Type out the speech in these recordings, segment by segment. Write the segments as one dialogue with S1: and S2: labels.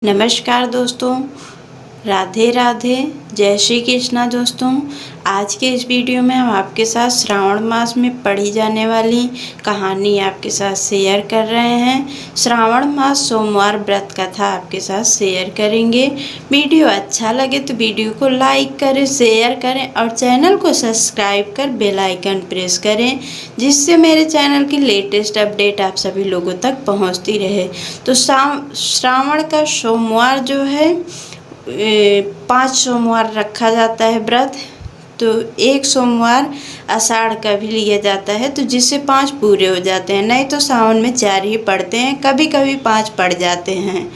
S1: नमस्कार दोस्तों, राधे राधे, जय श्री कृष्णा। दोस्तों, आज के इस वीडियो में हम आपके साथ श्रावण मास में पढ़ी जाने वाली कहानी आपके साथ शेयर कर रहे हैं। श्रावण मास सोमवार व्रत कथा आपके साथ शेयर करेंगे। वीडियो अच्छा लगे तो वीडियो को लाइक करें, शेयर करें और चैनल को सब्सक्राइब कर बेल आइकन प्रेस करें, जिससे मेरे चैनल की लेटेस्ट अपडेट आप सभी लोगों तक पहुंचती रहे। तो श्रावण का सोमवार जो है 5 सोमवार रखा जाता है व्रत। तो एक सोमवार आषाढ़ का भी लिया जाता है, तो जिससे 5 पूरे हो जाते हैं। नहीं तो सावन में 4 ही पड़ते हैं, कभी कभी 5 पड़ जाते हैं।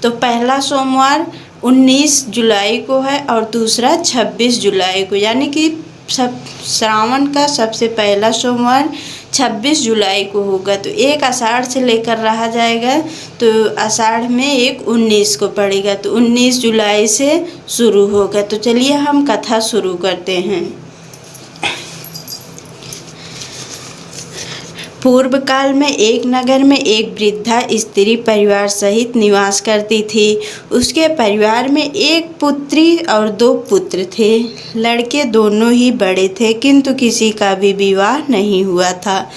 S1: तो पहला सोमवार 19 जुलाई को है और दूसरा 26 जुलाई को, यानी कि श्रावण का सबसे पहला सोमवार 26 जुलाई को होगा। तो एक आषाढ़ से लेकर रहा जाएगा, तो आषाढ़ में एक 19 को पड़ेगा, तो 19 जुलाई से शुरू होगा। तो चलिए हम कथा शुरू करते हैं। पूर्व काल में एक नगर में एक वृद्धा स्त्री परिवार सहित निवास करती थी। उसके परिवार में एक पुत्री और 2 पुत्र थे। लड़के दोनों ही बड़े थे, किंतु किसी का भी विवाह नहीं हुआ था।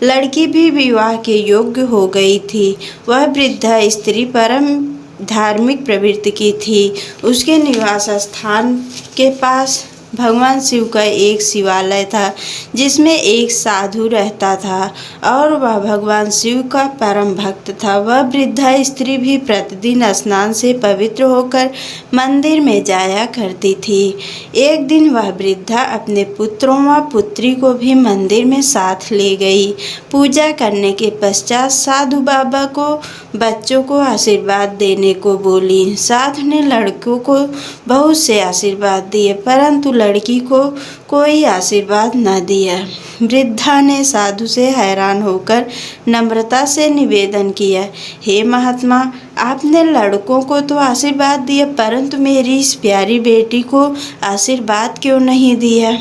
S1: लड़की भी विवाह के योग्य हो गई थी। वह वृद्धा स्त्री परम धार्मिक प्रवृत्ति की थी। उसके निवास स्थान के पास भगवान शिव का एक शिवालय था, जिसमें एक साधु रहता था और वह भगवान शिव का परम भक्त था। वह वृद्धा स्त्री भी प्रतिदिन स्नान से पवित्र होकर मंदिर में जाया करती थी। एक दिन वह वृद्धा अपने पुत्रों व पुत्री को भी मंदिर में साथ ले गई। पूजा करने के पश्चात साधु बाबा को बच्चों को आशीर्वाद देने को बोली। साधु ने लड़कों को बहुत से आशीर्वाद दिए, परंतु लड़की को कोई आशीर्वाद न दिया। वृद्धा ने साधु से हैरान होकर नम्रता से निवेदन किया, हे महात्मा, आपने लड़कों को तो आशीर्वाद दिया, परंतु मेरी इस प्यारी बेटी को आशीर्वाद क्यों नहीं दिया?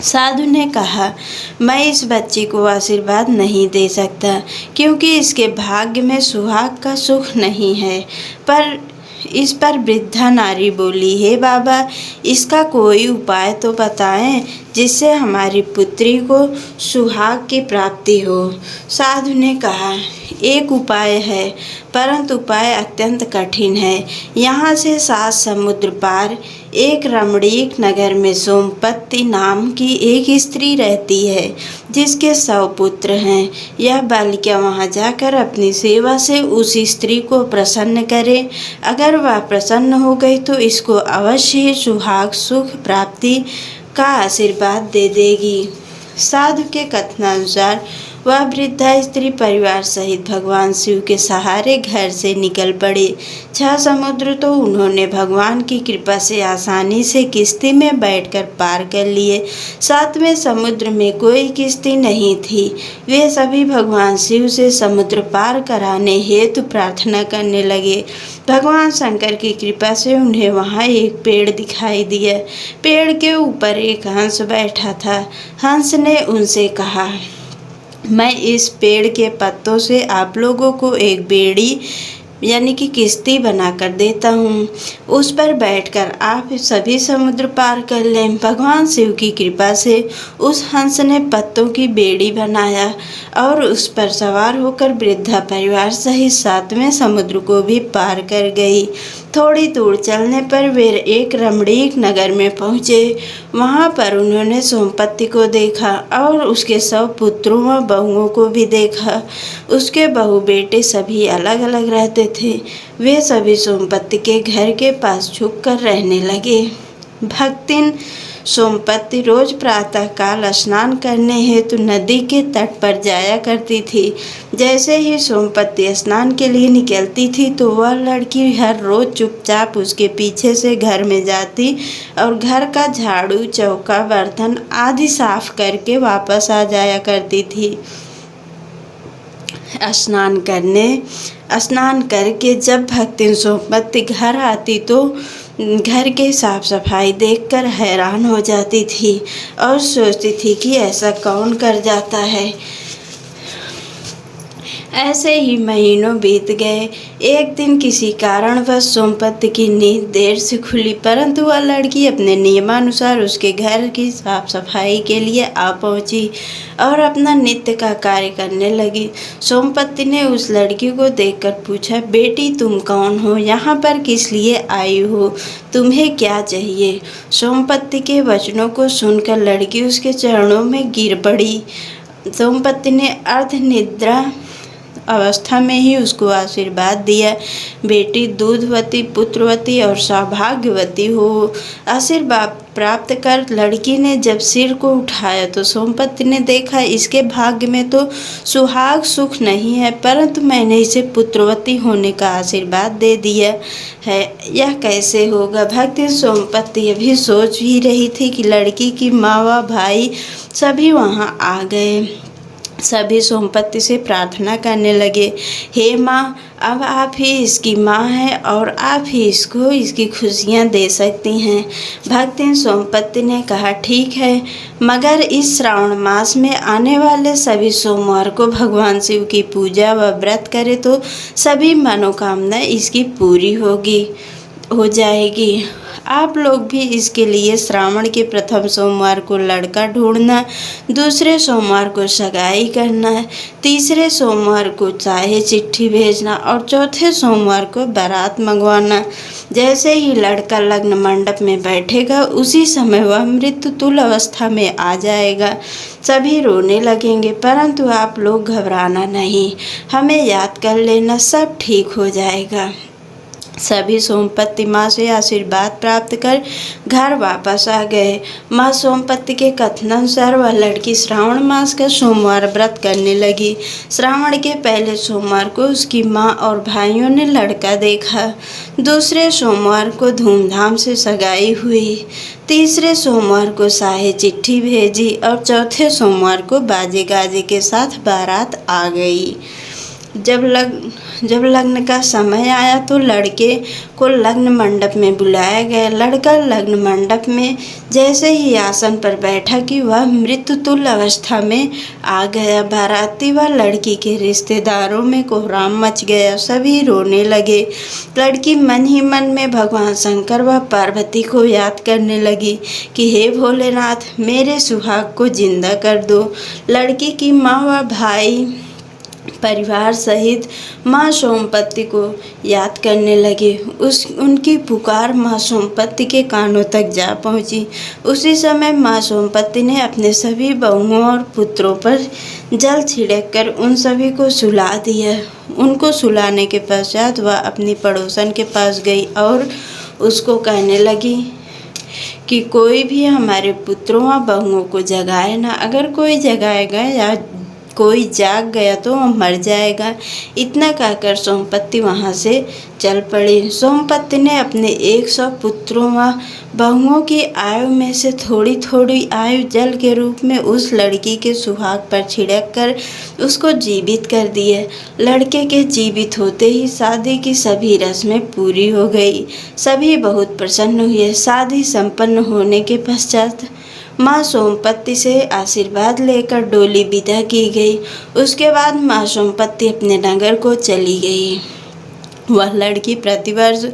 S1: साधु ने कहा, मैं इस बच्ची को आशीर्वाद नहीं दे सकता, क्योंकि इसके भाग्य में सुहाग का सुख नहीं है। पर इस पर वृद्धा नारी बोली, हे बाबा, इसका कोई उपाय तो बताएं, जिससे हमारी पुत्री को सुहाग की प्राप्ति हो। साधु ने कहा, एक उपाय है, परंतु उपाय अत्यंत कठिन है। यहाँ से 7 समुद्र पार एक रमणीक नगर में सोमपत्ति नाम की एक स्त्री रहती है, जिसके 100 पुत्र हैं। यह बालिका वहाँ जाकर अपनी सेवा से उस स्त्री को प्रसन्न करे। अगर वह प्रसन्न हो गई तो इसको अवश्य ही सुहाग सुख प्राप्ति का आशीर्वाद दे देगी। साधु के कथनानुसार वह वृद्धा स्त्री परिवार सहित भगवान शिव के सहारे घर से निकल पड़े। 6 समुद्र तो उन्होंने भगवान की कृपा से आसानी से किश्ती में बैठकर पार कर लिए। 7वें समुद्र में कोई किश्ती नहीं थी। वे सभी भगवान शिव से समुद्र पार कराने हेतु प्रार्थना करने लगे। भगवान शंकर की कृपा से उन्हें वहाँ एक पेड़ दिखाई दिया। पेड़ के ऊपर एक हंस बैठा था। हंस ने उनसे कहा, मैं इस पेड़ के पत्तों से आप लोगों को एक बेड़ी यानी कि किश्ती बनाकर देता हूँ। उस पर बैठकर आप सभी समुद्र पार कर लें। भगवान शिव की कृपा से उस हंस ने पत्तों की बेड़ी बनाया और उस पर सवार होकर वृद्धा परिवार सहित 7वें समुद्र को भी पार कर गई। थोड़ी दूर चलने पर वे एक रमणीक नगर में पहुँचे। वहाँ पर उन्होंने सोमपत्ति को देखा और उसके 100 पुत्रों व बहुओं को भी देखा। उसके बहू बेटे सभी अलग अलग रहते थे। वे सभी सोमपत्ति के घर के पास छुपकर रहने लगे। भक्तिन सोमपत्ति रोज प्रातः काल स्नान करने हेतु नदी के तट पर जाया करती थी। जैसे ही सोमपत्ति स्नान के लिए निकलती थी, तो वह लड़की हर रोज चुपचाप उसके पीछे से घर में जाती और घर का झाड़ू, चौका, बर्तन आदि साफ करके वापस आ जाया करती थी। स्नान करके जब भक्तिन सोमपत्ति घर आती तो घर के साफ सफाई देखकर हैरान हो जाती थी और सोचती थी कि ऐसा कौन कर जाता है। ऐसे ही महीनों बीत गए। एक दिन किसी कारणवश सोमपत्ती की नींद देर से खुली, परंतु वह लड़की अपने नियमानुसार उसके घर की साफ सफाई के लिए आ पहुंची और अपना नित्य का कार्य करने लगी। सोमपत्ती ने उस लड़की को देखकर पूछा, बेटी तुम कौन हो? यहाँ पर किस लिए आई हो? तुम्हें क्या चाहिए? सोमपत्ती के वचनों को सुनकर लड़की उसके चरणों में गिर पड़ी। सोमपत्ती ने अर्ध निद्रा अवस्था में ही उसको आशीर्वाद दिया, बेटी दूधवती, पुत्रवती और सौभाग्यवती हो। आशीर्वाद प्राप्त कर लड़की ने जब सिर को उठाया तो सोमपत्ती ने देखा, इसके भाग्य में तो सुहाग सुख नहीं है, परंतु मैंने इसे पुत्रवती होने का आशीर्वाद दे दिया है। यह कैसे होगा? भक्ति सोमपत्ती अभी सोच ही रही थी कि लड़की की माँ व भाई सभी वहाँ आ गए। सभी सोमपत्ती से प्रार्थना करने लगे, हे माँ, अब आप ही इसकी माँ हैं और आप ही इसको इसकी खुशियाँ दे सकती हैं। भक्ति सोमपत्ती ने कहा, ठीक है, मगर इस श्रावण मास में आने वाले सभी सोमवार को भगवान शिव की पूजा व व्रत करे तो सभी मनोकामना इसकी पूरी हो जाएगी। आप लोग भी इसके लिए श्रावण के प्रथम सोमवार को लड़का ढूंढना, दूसरे सोमवार को सगाई करना, तीसरे सोमवार को चाहे चिट्ठी भेजना और चौथे सोमवार को बारात मंगवाना। जैसे ही लड़का लग्न मंडप में बैठेगा उसी समय वह मृत्यु तुल्य अवस्था में आ जाएगा। सभी रोने लगेंगे, परंतु आप लोग घबराना नहीं, हमें याद कर लेना, सब ठीक हो जाएगा। सभी सोमपत्ती माँ से आशीर्वाद प्राप्त कर घर वापस आ गए। माँ सोमपत्ती के कथनानुसार वह लड़की श्रावण मास का सोमवार व्रत करने लगी। श्रावण के पहले सोमवार को उसकी माँ और भाइयों ने लड़का देखा। दूसरे सोमवार को धूमधाम से सगाई हुई। तीसरे सोमवार को शाही चिट्ठी भेजी और चौथे सोमवार को बाजे गाजे के साथ बारात आ गई। जब लग्न का समय आया तो लड़के को लग्न मंडप में बुलाया गया। लड़का लग्न मंडप में जैसे ही आसन पर बैठा कि वह मृत्यु तुल्य अवस्था में आ गया। बाराती व लड़की के रिश्तेदारों में कोहराम मच गया, सभी रोने लगे। लड़की मन ही मन में भगवान शंकर व पार्वती को याद करने लगी कि हे भोलेनाथ, मेरे सुहाग को जिंदा कर दो। लड़की की माँ व भाई परिवार सहित माँ सोमपत्ती को याद करने लगे। उनकी पुकार माँ सोमपत्ती के कानों तक जा पहुँची। उसी समय माँ सोमपत्ती ने अपने सभी बहुओं और पुत्रों पर जल छिड़ककर उन सभी को सुला दिया। उनको सुलाने के पश्चात वह अपनी पड़ोसन के पास गई और उसको कहने लगी कि कोई भी हमारे पुत्रों व बहुओं को जगाए ना, अगर कोई जगाएगा या कोई जाग गया तो वह मर जाएगा। इतना कहकर सोमपत्ती वहाँ से चल पड़ी। सोमपत्ती ने अपने 100 पुत्रों व बहुओं की आयु में से थोड़ी थोड़ी आयु जल के रूप में उस लड़की के सुहाग पर छिड़क कर उसको जीवित कर दिए। लड़के के जीवित होते ही शादी की सभी रस्में पूरी हो गई। सभी बहुत प्रसन्न हुए। शादी संपन्न होने के पश्चात माँ सोमपत्ती से आशीर्वाद लेकर डोली विदा की गई। उसके बाद माँ सोमपत्ती अपने नगर को चली गई। वह लड़की प्रतिवर्ष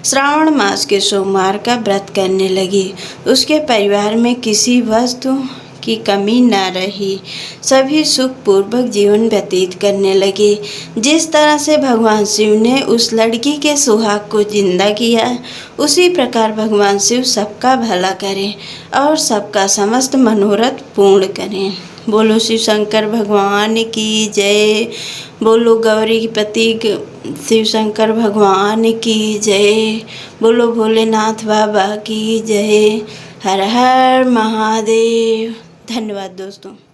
S1: श्रावण मास के सोमवार का व्रत करने लगी। उसके परिवार में किसी वस्तु की कमी न रही। सभी सुखपूर्वक जीवन व्यतीत करने लगे। जिस तरह से भगवान शिव ने उस लड़की के सुहाग को जिंदा किया, उसी प्रकार भगवान शिव सबका भला करें और सबका समस्त मनोरथ पूर्ण करें। बोलो शिव शंकर भगवान की जय। बोलो गौरीपति शिव शंकर भगवान की जय। बोलो भोलेनाथ बाबा की जय। हर हर महादेव। धन्यवाद दोस्तों।